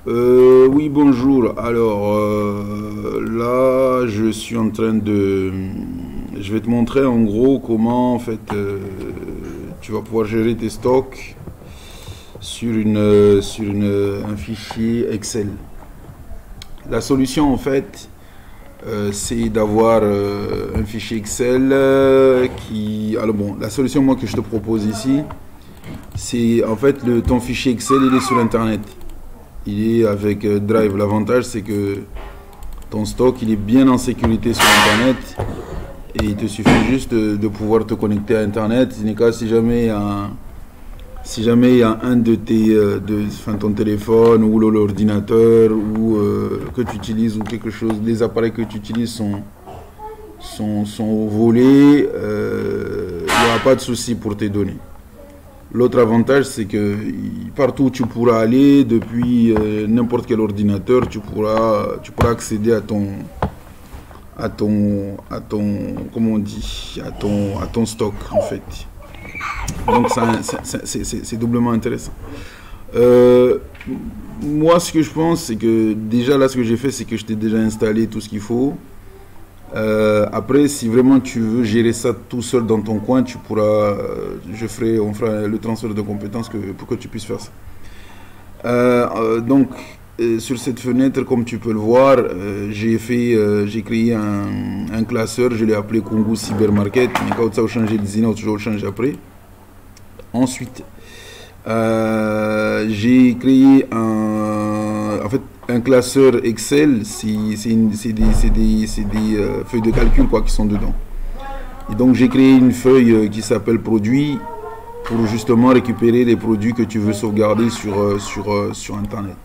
Oui, bonjour. Alors, là, je suis en train de... Je vais te montrer en gros comment, en fait, tu vas pouvoir gérer tes stocks un fichier Excel. La solution, en fait, c'est d'avoir un fichier Excel qui... Alors bon, la solution, moi, que je te propose ici, c'est, en fait, ton fichier Excel, il est sur Internet. Il est avec Drive. L'avantage, c'est que ton stock, il est bien en sécurité sur Internet. Et il te suffit juste de pouvoir te connecter à Internet. Ce n'est qu'à si jamais il y a un de tes, ton téléphone ou l'ordinateur ou que tu utilises ou quelque chose, les appareils que tu utilises sont volés, il n'y aura pas de souci pour tes données. L'autre avantage, c'est que partout où tu pourras aller, depuis n'importe quel ordinateur, tu pourras accéder à comment on dit, à ton stock, en fait. Donc c'est doublement intéressant. Moi, ce que je pense, c'est que déjà là, ce que j'ai fait, c'est que je t'ai déjà installé tout ce qu'il faut. Après, si vraiment tu veux gérer ça tout seul dans ton coin, tu pourras, on fera le transfert de compétences pour que tu puisses faire ça. Donc, sur cette fenêtre, comme tu peux le voir, j'ai créé un classeur, je l'ai appelé Congo Cybermarket. Mais quand ça a changé le design, toujours changé après. Ensuite, j'ai créé un classeur Excel, c'est des feuilles de calcul qui sont dedans. Et donc j'ai créé une feuille qui s'appelle produits pour justement récupérer les produits que tu veux sauvegarder sur Internet.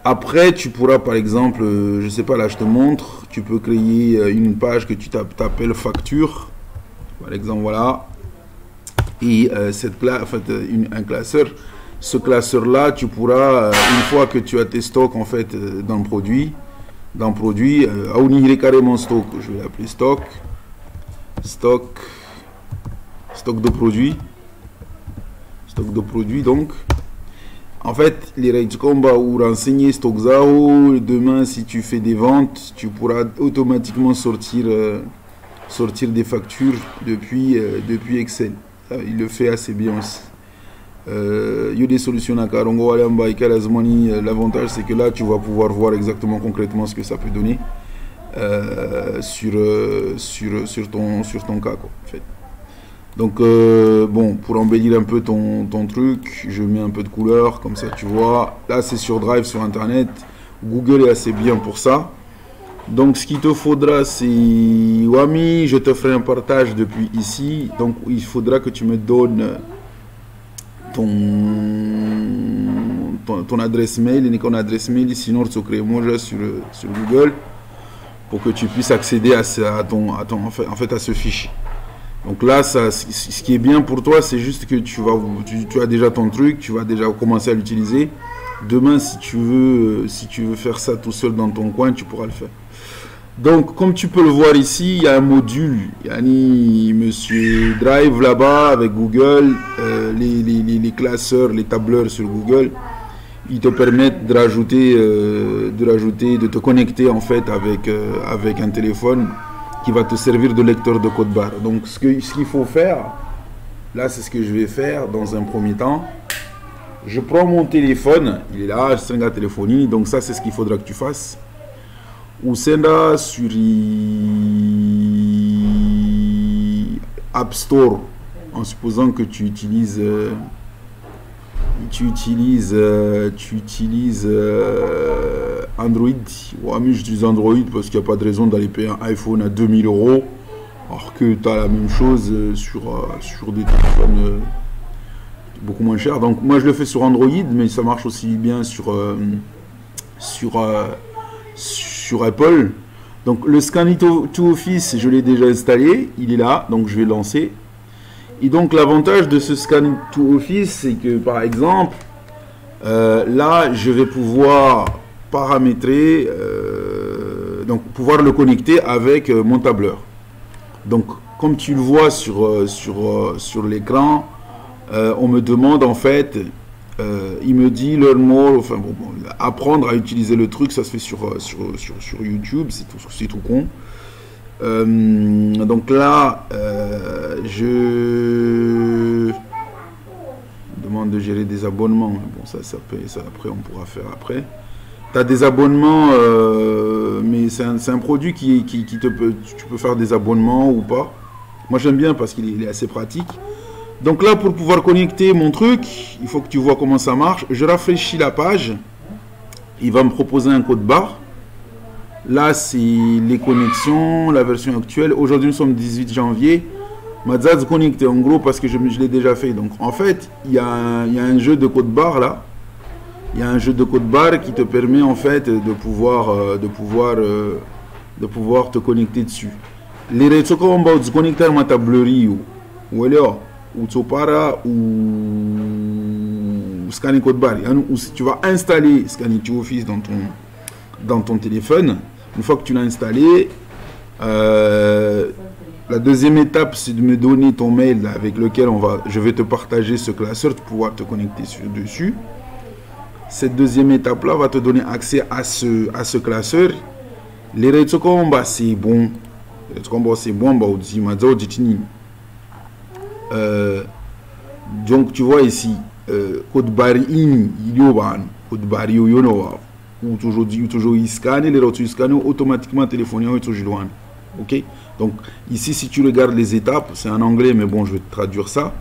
Après, tu pourras par exemple, je sais pas, là je te montre, tu peux créer une page que tu t'appelles facture, par exemple, voilà. Et un classeur. Ce classeur-là, tu pourras, une fois que tu as tes stocks en fait dans le produit, carrément stock, je vais l'appeler stock de produits, donc, en fait, les règles combat ou renseigner stock zao, demain si tu fais des ventes, tu pourras automatiquement sortir des factures depuis Excel. Il le fait assez bien aussi. Il y a des solutions à Karongo, l'avantage c'est que là tu vas pouvoir voir exactement concrètement ce que ça peut donner sur ton cas quoi, en fait. Donc bon, pour embellir un peu ton truc, je mets un peu de couleur comme ça tu vois. Là c'est sur Drive, sur Internet. Google est assez bien pour ça. Donc ce qu'il te faudra, c'est Wami, je te ferai un partage depuis ici. Donc il faudra que tu me donnes ton adresse mail, et ton adresse mail, sinon tu crées moi sur Google pour que tu puisses accéder à ce fichier. Donc là, ce qui est bien pour toi, c'est juste que tu as déjà ton truc, tu vas déjà commencer à l'utiliser. Demain, si tu veux faire ça tout seul dans ton coin, tu pourras le faire. Donc, comme tu peux le voir ici, il y a un module, yani Monsieur Drive là-bas avec Google, les classeurs, les tableurs sur Google, ils te permettent de te connecter en fait avec un téléphone qui va te servir de lecteur de code barre. Donc, ce qu'il faut faire, là, c'est ce que je vais faire dans un premier temps. Je prends mon téléphone, il est là, c'est un téléphonie, donc ça, c'est ce qu'il faudra que tu fasses. Ou senda sur App Store, en supposant que tu utilises Android. Ouais, mais j'utilise Android parce qu'il n'y a pas de raison d'aller payer un iPhone à 2000 €, alors que tu as la même chose sur des téléphones beaucoup moins chers. Donc moi je le fais sur Android, mais ça marche aussi bien sur Apple. Donc le Scan to Office, je l'ai déjà installé, il est là, donc je vais lancer. Et donc l'avantage de ce Scan to Office, c'est que par exemple, là je vais pouvoir paramétrer, donc pouvoir le connecter avec mon tableur. Donc comme tu le vois sur l'écran, on me demande en fait il me dit learn more, enfin bon, apprendre à utiliser le truc, ça se fait sur YouTube, c'est tout con. Donc là, je demande de gérer des abonnements. Bon, ça après, on pourra faire après. Tu as des abonnements, mais c'est un produit tu peux faire des abonnements ou pas. Moi, j'aime bien parce qu'il est assez pratique. Donc là, pour pouvoir connecter mon truc, il faut que tu vois comment ça marche. Je rafraîchis la page. Il va me proposer un code barre. Là, c'est les connexions, la version actuelle. Aujourd'hui, nous sommes le 18 janvier. Mazaz connecté, en gros, parce que je l'ai déjà fait. Donc, en fait, il y a un jeu de code barre là. Il y a un jeu de code barre qui te permet, en fait, de pouvoir te connecter dessus. Les réseaux comme on va se connecter à ma tablerie ou alors, ou Tsopara ou Scanning Code Bar. Ou si tu vas installer Scanning Office dans ton téléphone, une fois que tu l'as installé, la deuxième étape, c'est de me donner ton mail avec lequel je vais te partager ce classeur pour pouvoir te connecter dessus. Cette deuxième étape-là va te donner accès à ce classeur. Les réseaux comme c'est bon. C'est bon, donc tu vois ici code barre in code barre ou toujours scanner les routes scanner automatiquement téléphoner ok. Donc ici, si tu regardes les étapes, c'est en anglais mais bon, je vais te traduire ça.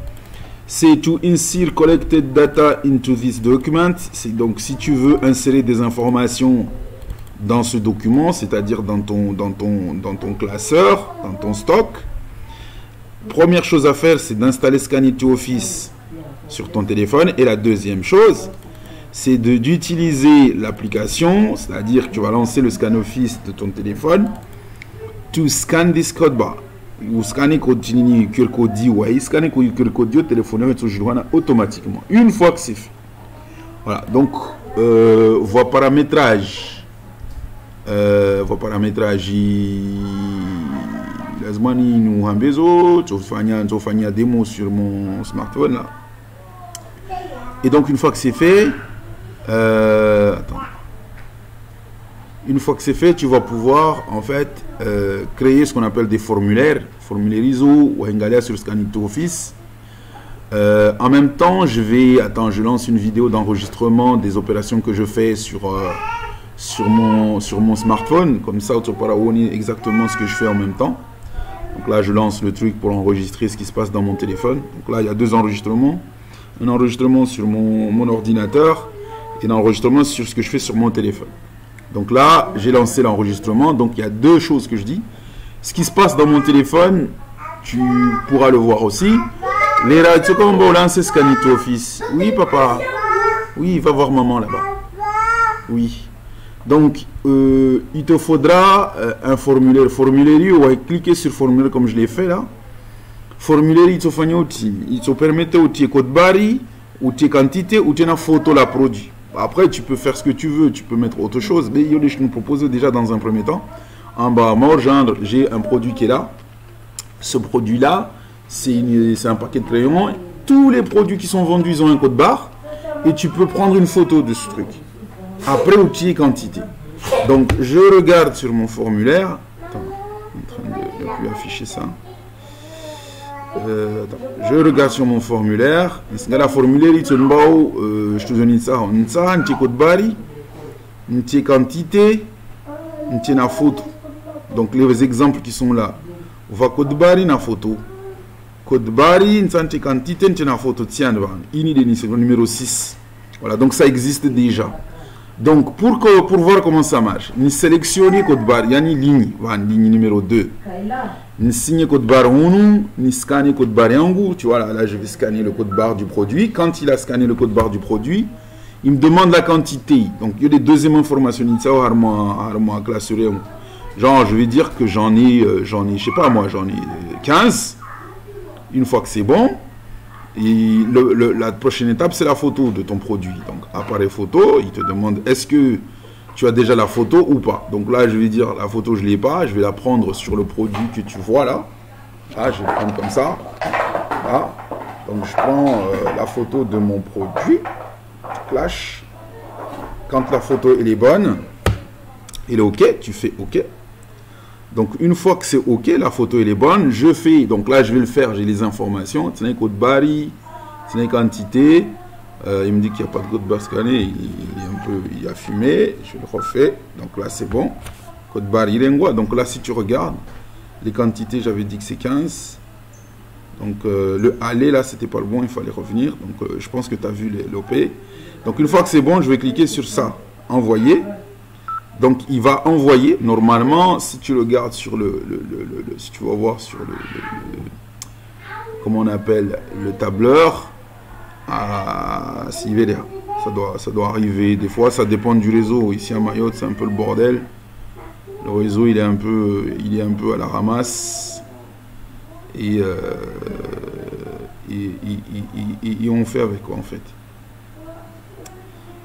C'est to insert collected data into this document. C'est donc si tu veux insérer des informations dans ce document, c'est-à-dire dans ton classeur, dans ton stock. Première chose à faire, c'est d'installer Scanity Office sur ton téléphone. Et la deuxième chose, c'est d'utiliser l'application, c'est-à-dire que tu vas lancer le Scan Office de ton téléphone, to scan this code bar. Ou scanner code QR code ou scanner QR code téléphone automatiquement. Une fois que c'est fait. Voilà, donc voie paramétrage. Nous avons démo sur mon smartphone là. Et donc une fois que c'est fait, une fois que c'est fait, tu vas pouvoir en fait créer ce qu'on appelle des formulaires ISO ou Engalia sur Scanito Office. En même temps, je lance une vidéo d'enregistrement des opérations que je fais sur mon smartphone, comme ça tu pourras voir exactement ce que je fais en même temps. Donc là je lance le truc pour enregistrer ce qui se passe dans mon téléphone. Donc là il y a deux enregistrements, un enregistrement sur mon ordinateur et un enregistrement sur ce que je fais sur mon téléphone. Donc là j'ai lancé l'enregistrement, donc il y a deux choses que je dis. Ce qui se passe dans mon téléphone, tu pourras le voir aussi. Les radios, comment on va lancer Scanito Office? Oui papa, oui va voir maman là-bas. Oui. Donc, il te faudra un formulaire. On va cliquer sur formulaire comme je l'ai fait là. Formulaire, il te permet de code barre, ou tes quantités, ou une photo la produit. Après, tu peux faire ce que tu veux, tu peux mettre autre chose. Mais je nous propose déjà dans un premier temps. En bas, mort, genre, j'ai un produit qui est là. Ce produit-là, c'est un paquet de crayons. Tous les produits qui sont vendus, ils ont un code barre. Et tu peux prendre une photo de ce truc. Après, outil et quantité. Donc, je regarde sur mon formulaire. Attends, je suis en train de ne plus afficher ça. Je regarde sur mon formulaire. La formulaire, je te donne ça. Un petit code barre, une petite quantité, une petite photo. Donc, les exemples qui sont là. On va code barre, une photo. Code barre, une petite quantité, une photo. Tiens, c'est le numéro 6. Voilà, donc ça existe déjà. Donc, pour voir comment ça marche, nous sélectionnons le code barre, il y a une ligne numéro 2. Nous signons le code barre 1, nous scannons le code barre 1. Tu vois, là, je vais scanner le code barre du produit. Quand il a scanné le code barre du produit, il me demande la quantité. Donc, il y a des deuxièmes informations. Genre, je vais dire que j'en ai, je sais pas moi, j'en ai 15. Une fois que c'est bon. Et la prochaine étape, c'est la photo de ton produit. Donc, appareil photo, il te demande est-ce que tu as déjà la photo ou pas. Donc là, je vais dire la photo, je ne l'ai pas. Je vais la prendre sur le produit que tu vois là. Là, je vais prendre comme ça. Là. Donc, je prends la photo de mon produit. clash. Quand la photo elle est bonne, elle est OK, tu fais OK. Donc une fois que c'est OK, la photo elle est bonne, je fais, donc là je vais le faire, j'ai les informations, c'est un code barre, c'est une quantité, il me dit qu'il n'y a pas de code barre scanné, il a fumé, je le refais, donc là c'est bon, code barre il est quoi, donc là si tu regardes, les quantités j'avais dit que c'est 15, donc le aller là c'était pas le bon, il fallait revenir, donc je pense que tu as vu l'OP, donc une fois que c'est bon, je vais cliquer sur ça, envoyer. Donc, il va envoyer, normalement, si tu regardes sur si tu vas voir sur comment on appelle, le tableur, ça doit arriver. Des fois, ça dépend du réseau. Ici à Mayotte, c'est un peu le bordel. Le réseau, il est un peu à la ramasse. Et on fait avec quoi, en fait.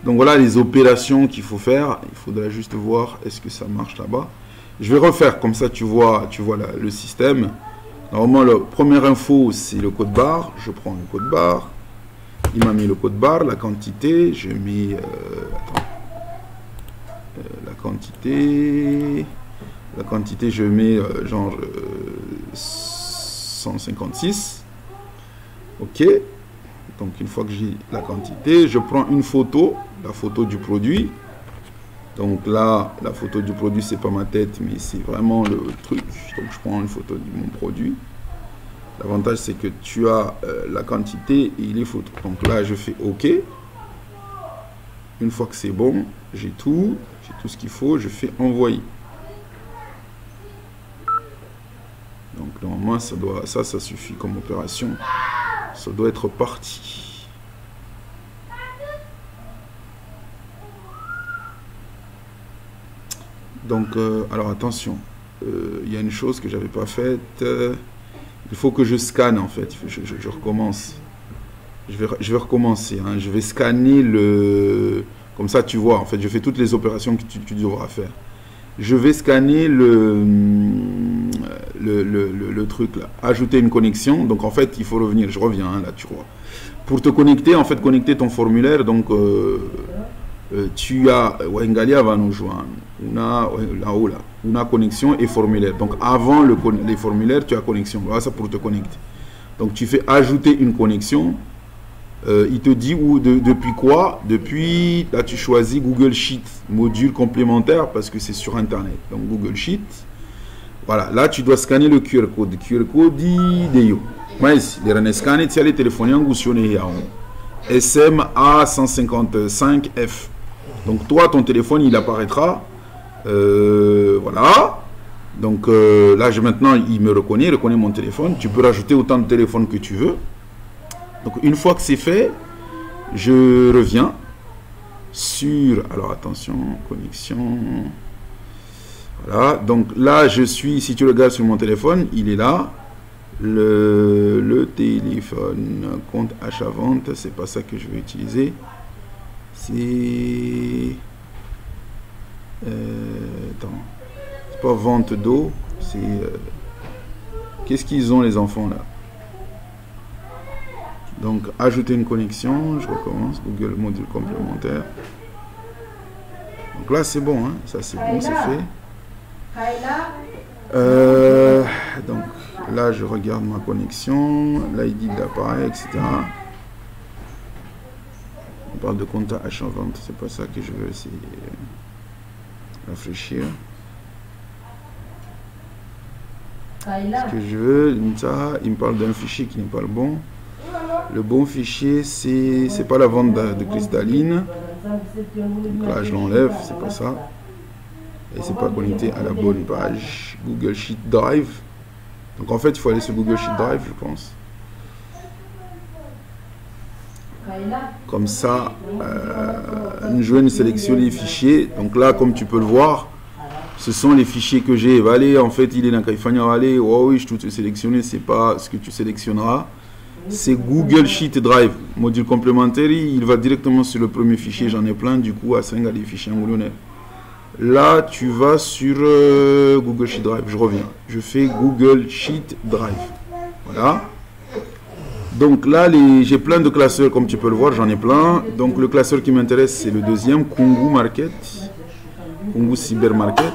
Donc voilà les opérations qu'il faut faire. Il faudra juste voir est-ce que ça marche là-bas. Je vais refaire comme ça, tu vois le système. Normalement, la première info, c'est le code barre. Je prends le code barre. Il m'a mis le code barre, la quantité. Je mets la quantité. La quantité, je mets genre 156. OK. Donc une fois que j'ai la quantité, je prends une photo, la photo du produit. Donc là, la photo du produit, c'est pas ma tête, mais c'est vraiment le truc. Donc je prends une photo de mon produit. L'avantage, c'est que tu as la quantité et les photos. Donc là, je fais OK. Une fois que c'est bon, j'ai tout ce qu'il faut, je fais envoyer. Donc normalement, ça suffit comme opération. Ça doit être parti. Donc, alors attention, il y a une chose que j'avais pas faite. Il faut que je scanne en fait. Je recommence. Je vais recommencer. Hein. Je vais scanner le. Comme ça, tu vois. En fait, je fais toutes les opérations que tu devras faire. Je vais scanner le truc là, ajouter une connexion. Donc en fait il faut revenir, je reviens hein, là tu vois, pour te connecter, en fait connecter ton formulaire. Donc tu as Wengalia va nous joindre, là-haut là, on a connexion et formulaire. Donc avant les formulaires tu as connexion, voilà ça pour te connecter. Donc tu fais ajouter une connexion. Il te dit depuis quoi? Depuis, là tu choisis Google Sheet, module complémentaire parce que c'est sur internet. Donc Google Sheet, voilà, là tu dois scanner le QR code. QR code d'Eyo. Mais les rennes scanner, tu as les téléphones en SMA 155F. Donc toi, ton téléphone, il apparaîtra. Voilà. Donc là, maintenant, il me reconnaît mon téléphone. Tu peux rajouter autant de téléphones que tu veux. Donc une fois que c'est fait, je reviens sur, alors attention, connexion, voilà, donc là je suis, si tu regardes sur mon téléphone, il est là, le téléphone, compte achat-vente, c'est pas ça que je vais utiliser, c'est, attends, c'est pas vente d'eau, c'est, qu'est-ce qu'ils ont les enfants là? Donc, ajouter une connexion, je recommence, Google module complémentaire. Donc là, c'est bon, hein? Ça c'est bon, c'est fait. Donc là, je regarde ma connexion, l'ID d'appareil, etc. On parle de compte achat-vente, c'est pas ça que je veux, c'est rafraîchir. Ce que je veux, ça, il me parle d'un fichier qui n'est pas le bon. Le bon fichier, c'est pas la vente de cristalline. Donc là, je l'enlève, c'est pas ça. Et c'est pas connecté à la bonne page. Google Sheet Drive. Donc en fait, il faut aller sur Google Sheet Drive, je pense. Comme ça, je sélectionne les fichiers. Donc là, comme tu peux le voir, ce sont les fichiers que j'ai. Allez, en fait, il est dans Kaifania. Allez, oh oui, je tout sélectionné. C'est pas ce que tu sélectionneras. C'est Google Sheet Drive, module complémentaire, il va directement sur le premier fichier, j'en ai plein, du coup à 5 des fichiers embryonnaires. Là, tu vas sur Google Sheet Drive, je reviens, je fais Google Sheet Drive, voilà. Donc là, j'ai plein de classeurs, comme tu peux le voir, j'en ai plein. Donc le classeur qui m'intéresse, c'est le deuxième, Kungu Market, Kungu Cyber Market.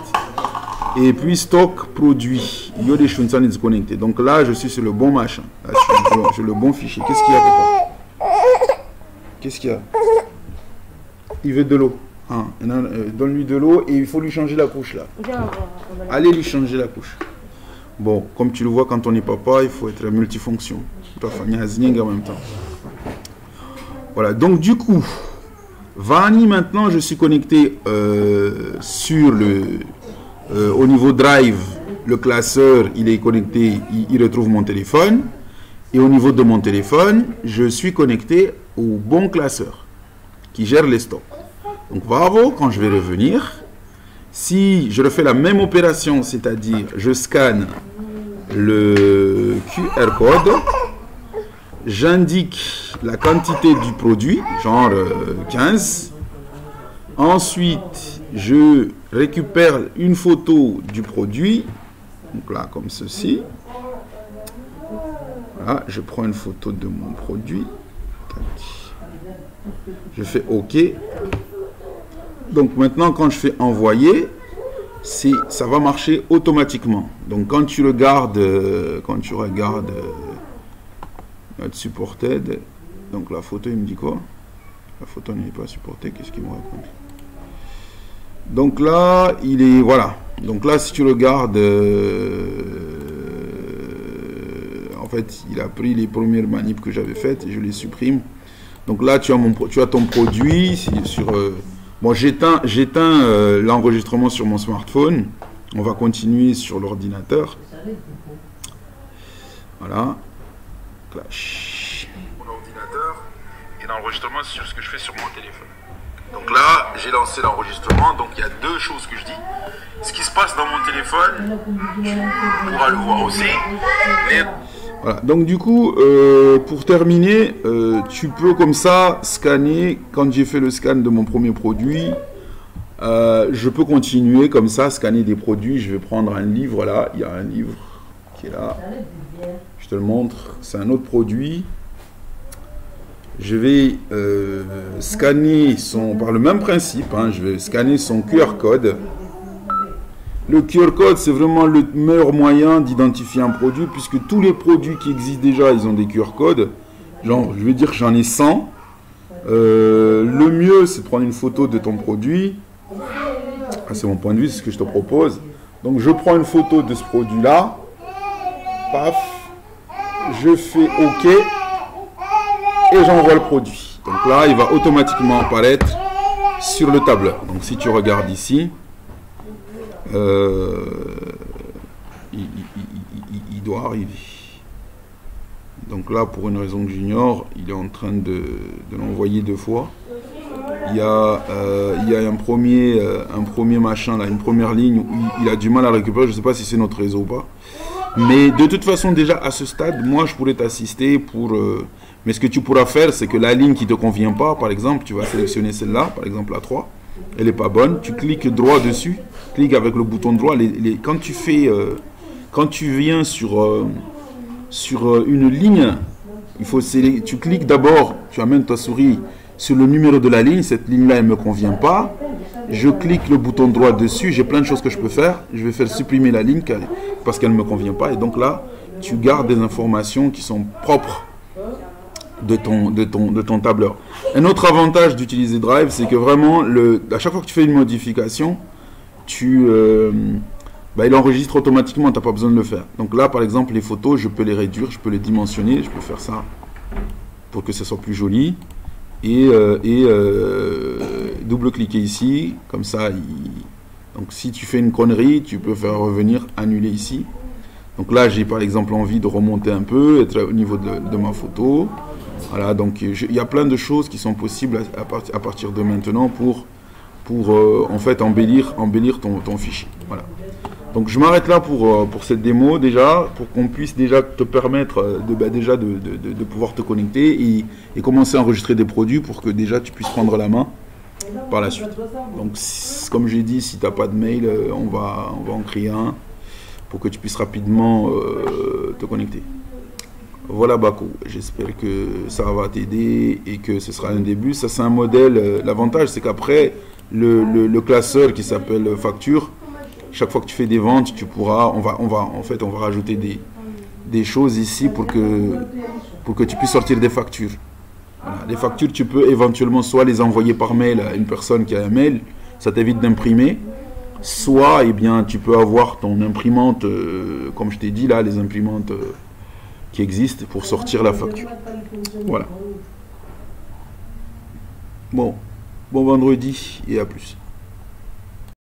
Et puis stock produit, Yodi Shunsan est connecté. Donc là, je suis sur le bon machin. Là, je suis sur le bon fichier. Qu'est-ce qu'il y a, papa? Qu'est-ce qu'il y a? Il veut de l'eau. Ah, donne-lui de l'eau et il faut lui changer la couche là. Allez lui changer la couche. Bon, comme tu le vois, quand on est papa, il faut être multifonction. En même temps. Voilà, donc du coup, Vani, maintenant, je suis connecté sur au niveau Drive, le classeur, il est connecté, il retrouve mon téléphone. Et au niveau de mon téléphone, je suis connecté au bon classeur qui gère les stocks. Donc, bravo, quand je vais revenir, si je refais la même opération, c'est-à-dire je scanne le QR code, j'indique la quantité du produit, genre 15. Ensuite, je récupère une photo du produit, donc là, comme ceci. Voilà, je prends une photo de mon produit. Je fais OK. Donc maintenant, quand je fais envoyer, ça va marcher automatiquement. Donc quand tu regardes, notre supported, donc la photo, il me dit quoi? La photo n'est pas supportée, qu'est-ce qu'il me raconte? Donc là, il est, voilà. Donc là, si tu regardes, en fait, il a pris les premières manips que j'avais faites et je les supprime. Donc là, tu as ton produit sur... bon, j'éteins l'enregistrement sur mon smartphone. On va continuer sur l'ordinateur. Voilà. Clash. Mon ordinateur et l'enregistrement sur ce que je fais sur mon téléphone. Donc là, j'ai lancé l'enregistrement. Donc il y a deux choses que je dis. Ce qui se passe dans mon téléphone, tu pourras le voir aussi. Mais... Voilà. Donc du coup, pour terminer, tu peux comme ça scanner. Quand j'ai fait le scan de mon premier produit, je peux continuer comme ça, scanner des produits. Je vais prendre un livre là. Il y a un livre qui est là. Je te le montre. C'est un autre produit. Je vais scanner par le même principe, hein, je vais scanner son QR code. Le QR code, c'est vraiment le meilleur moyen d'identifier un produit, puisque tous les produits qui existent déjà, ils ont des QR codes. Genre, je vais dire que j'en ai 100. Le mieux, c'est de prendre une photo de ton produit. Ah, c'est mon point de vue, c'est ce que je te propose. Donc, je prends une photo de ce produit-là. Paf. Je fais OK. Et j'envoie le produit. Donc là, il va automatiquement apparaître sur le tableur. Donc si tu regardes ici, il doit arriver. Donc là, pour une raison que j'ignore, il est en train de l'envoyer deux fois. Il y a un premier machin, là, une première ligne où il a du mal à récupérer. Je ne sais pas si c'est notre réseau ou pas. Mais de toute façon, déjà à ce stade, moi, je pourrais t'assister pour... mais ce que tu pourras faire, c'est que la ligne qui ne te convient pas, par exemple, tu vas sélectionner celle-là, par exemple la 3. Elle n'est pas bonne. Tu cliques droit dessus. Clique avec le bouton droit. Quand tu viens sur une ligne, tu cliques d'abord, tu amènes ta souris sur le numéro de la ligne. Cette ligne-là, elle ne me convient pas. Je clique le bouton droit dessus. J'ai plein de choses que je peux faire. Je vais faire supprimer la ligne parce qu'elle ne me convient pas. Et donc là, tu gardes des informations qui sont propres de ton tableur. Un autre avantage d'utiliser Drive, c'est que vraiment, à chaque fois que tu fais une modification, il enregistre automatiquement, tu n'as pas besoin de le faire. Donc là, par exemple, les photos, je peux les réduire, je peux les dimensionner, je peux faire ça pour que ce soit plus joli. Et double-cliquer ici, comme ça, donc si tu fais une connerie, tu peux faire revenir, annuler ici. Donc là, j'ai par exemple envie de remonter un peu, être au niveau de ma photo. Voilà, donc il y a plein de choses qui sont possibles à partir de maintenant pour en fait embellir ton fichier. Voilà. Donc je m'arrête là pour cette démo déjà, pour qu'on puisse déjà te permettre de pouvoir te connecter et commencer à enregistrer des produits pour que déjà tu puisses prendre la main par la suite. Donc comme j'ai dit, si tu n'as pas de mail, on va en créer un pour que tu puisses rapidement te connecter. Voilà Baco, j'espère que ça va t'aider et que ce sera un début. Ça c'est un modèle, l'avantage c'est qu'après le classeur qui s'appelle facture, chaque fois que tu fais des ventes, tu pourras, on va rajouter des choses ici pour que tu puisses sortir des factures. Voilà. Les factures, tu peux éventuellement soit les envoyer par mail à une personne qui a un mail, ça t'évite d'imprimer, soit eh bien, tu peux avoir ton imprimante, comme je t'ai dit là, les imprimantes qui existent pour sortir la facture. Voilà. Bon vendredi et à plus.